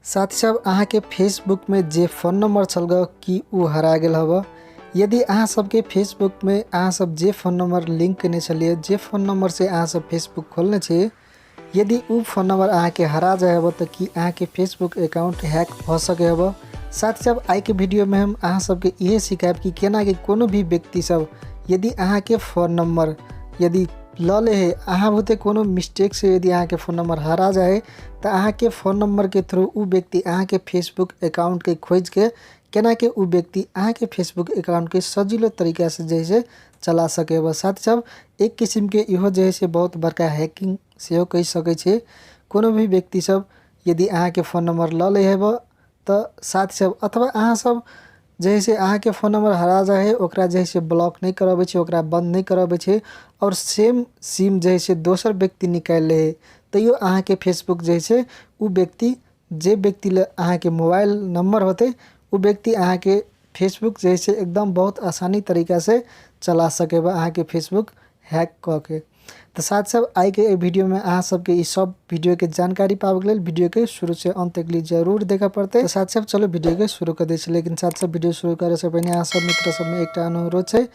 साथी सब अहाँ के फेसबुक में जे फ़ोन नंबर चल गयो कि उ हरा गेल हब। यदि अहाँ सबके फेसबुक में अहाँ सब जे फ़ोन नंबर लिंक करने छलिए, जे फ़ोन नंबर से अहाँ सब फेसबुक खोलने छे, यदि उ फ़ोन नंबर अहाँ के हरा जाए हब तो कि अहाँ के फेसबुक अकाउंट हैक हो सके हब। साथ सब आई के वीडियो में हम अहाँ सबके ये सिखाएब कि केना कि कोनो भी व्यक्ति सब यदि अहाँ के फ़ोन नंबर यदि ले है अहाँ बुते कोनो मिस्टेक से यदि अहाँ के फ़ोन नंबर हरा जाए तो अहाँ के फ़ोन नंबर के थ्रू उ व्यक्ति अहाँ के फेसबुक अकाउंट के खोज के केना के उ व्यक्ति अहाँ के फेसबुक अकाउंट के सजिलो तरीका से जैसे चला सके। साथ सब एक किस्म के इहो जैसे बहुत बड़का हैकिंग से कह सके छे। कोनो भी व्यक्ति सब यदि अहाँ के फ़ोन नंबर ले हेब तो साथ सब अथवा अहाँ सब जैसे अहाँ के फ़ोन नंबर हरा जाए ओकरा जैसे ब्लॉक नहीं करावे छे, ओकरा बंद नहीं करावे छे और सेम सिम जैसे दोसर व्यक्ति निकाल ले तैयो अहाँ के फेसबुक जैसे उ व्यक्ति जे व्यक्ति ले अहाँ के मोबाइल नंबर होते उ व्यक्ति अहाँ के फेसबुक जैसे एकदम बहुत आसानी तरीका से चला सके अहाँ के फेसबुक हैक क के। तो साथ सब आई के वीडियो में अहाँ सबके ई सब वीडियो के जानकारी पावे के लेल वीडियो के शुरू से अंत तक जरूर देखा पड़ते। तो साथ सब चलो वीडियो के शुरू कर दे छे, लेकिन साथ सब वीडियो शुरू करे से पहले अहाँ सब मित्र सब में एक अनुरोध है,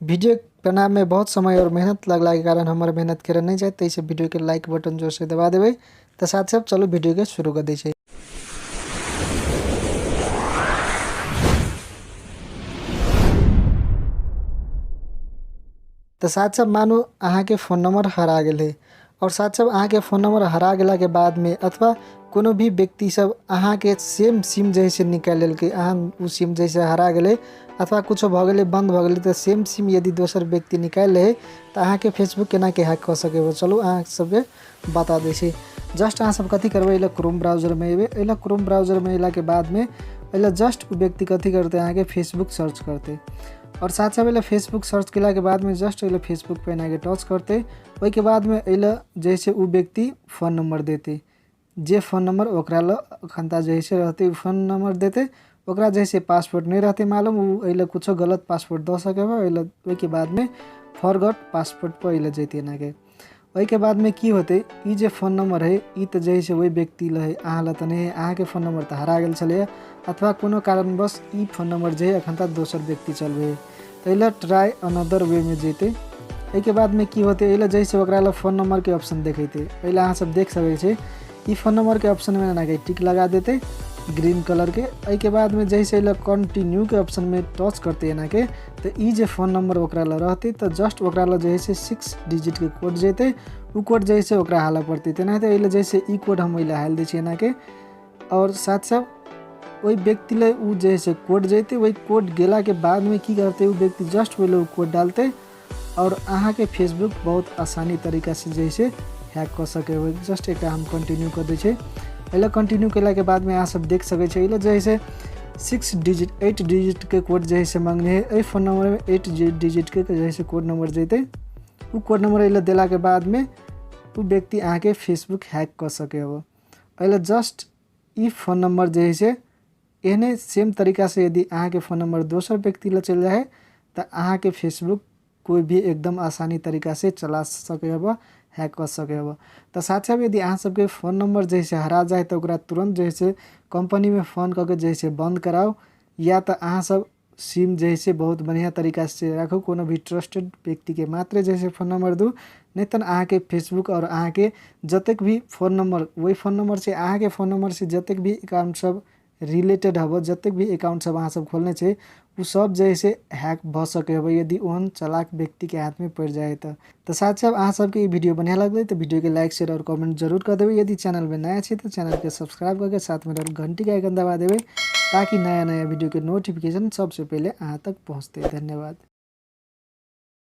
वीडियो बनाने में बहुत समय और मेहनत लगला के कारण हमारे मेहनत करे नहीं जाए, तो इसे वीडियो के लाइक बटन जोर से दबा देवे। तो साथ सब चलो वीडियो के शुरू कर दे छे। तो साथ सब मानो अहाँ के फ़ोन नंबर हरा गेले और साथ सब अहाँ के फ़ोन नंबर हरा गेला के बाद में अथवा कोनो भी व्यक्ति सब अहाँ के सेम सिम जैसे निकाल लेल के अहाँ उ सिम जैसे हरा गेले अथवा कुछ भ गेले बंद भ गेले तो सेम सिम यदि दोसर व्यक्ति निकाल ले तो अहाँ के फेसबुक केना के हैक कर सके चलो अहाँ सबके बता दे छी। जस्ट अहाँ सब कथी करबे एला क्रोम ब्राउजर में एबे, एला क्रोम ब्राउजर में एला के बाद में एला जस्ट उ व्यक्ति कथी करते अहाँ के फेसबुक सर्च करते और साथ साथ एला फेसबुक सर्च केला के बाद में जस्ट एला फेसबुक पे ना के टच करते। वही के बाद में एला जैसे उ व्यक्ति फ़ोन नंबर देते, जे फ़ोन नंबर ओकरा ल खंता जैसे रहते फ़ोन नंबर देते, ओकरा जैसे पासवर्ड नहीं रहते मालूम उ एला कुछ गलत पासवर्ड द सके एला। वही के बाद में फॉरगॉट पासवर्ड पर एला जैते ना के। वही के बाद में की होते ई जे फ़ोन नंबर है ई तो जैसे वही व्यक्ति ल है अहाँ ल त नहीं अहाँ के फ़ोन नंबर तो हरा गेल छले अथवा कोनो कारणवश ई फ़ोन नंबर जे अखन तक दोसर व्यक्ति चलबे तो एला ट्राई अनदर वे में जेते। के बाद में की होते एला जैसे ओकरा ल फ़ोन नंबर के ऑप्शन देखेते एला अहाँ सब देख सके छे ई फ़ोन नंबर के ऑप्शन में ना के टिक लगा देते ग्रीन कलर के। के बाद में जैसे एला कंटिन्यू के ऑप्शन में टच करते ना के तो ई जे फ़ोन नंबर ओकरा ल रहते तो जस्ट ओकरा ल जैसे 6 डिजिट के कोड जेते उ कोड जैसे ओकरा हाला पड़ते तेना तो एला जैसे ई कोड हम एला हाल दे छी ना के और साथ साथ वही व्यक्ति ले उ जैसे कोड जेते वही कोड गेला के बाद में की करते उ व्यक्ति जस्ट वो लोग कोड डालते और अहाँ के फेसबुक बहुत आसानी तरीका से जैसे हैक कर सके हो। जस्ट एक हम कंटिन्यू कर दे छे एला कंटिन्यू केला के बाद में अहाँ सब देख सके छे एला जैसे 8 डिजिट के कोड जैसे मांगने है ए फ़ोन नंबर में 8 डिजिट के जैसे कोड नंबर जेते उ कोड नंबर एला देला के बाद में उ व्यक्ति अहाँ के फेसबुक हैक कर सके हो। एला जस्ट ई फ़ोन नंबर जैसे एहने सेम तरीका से यदि अहाँ के फ़ोन नंबर दोसर व्यक्ति ल चल जाए तो अहाँ के फेसबुक कोई भी एकदम आसानी तरीका से चला सके हो, हैक कर सके हो। तो साथ साथ यदि अहाँ सबके फ़ोन नंबर जैसे हरा जाए तो ओकरा तुरंत जैसे कंपनी में फ़ोन करके जैसे बंद कराओ या तो अहाँ सब सिम जैसे बहुत बढ़िया तरीका से रखो, कोनो भी ट्रस्टेड व्यक्ति के मात्र जैसे फ़ोन नंबर दू नहीं तो अहाँ के फेसबुक और अहाँ के जतक भी फ़ोन नंबर वही फ़ोन नंबर से अहाँ के फ़ोन नंबर से जतक भी अकाउंट सब रिलेटेड हब जतक भी अकाउंट सब अहाँ सब खोलने छे उ सब जैसे हैक भ सके हो यदि ओहन चालाक व्यक्ति के हाथ में पड़ जाए तो साथ साथ अहाँ सबके वीडियो बढ़िया लगे तो वीडियो के लाइक शेयर और कमेंट जरूर कर देवे। यदि चैनल में नया छे तो चैनल के सब्सक्राइब करके साथ में घंटी का आइकन दबा देवे ताकि नया नया वीडियो के नोटिफिकेशन सबसे पहले अहाँ तक पहुँचते। धन्यवाद।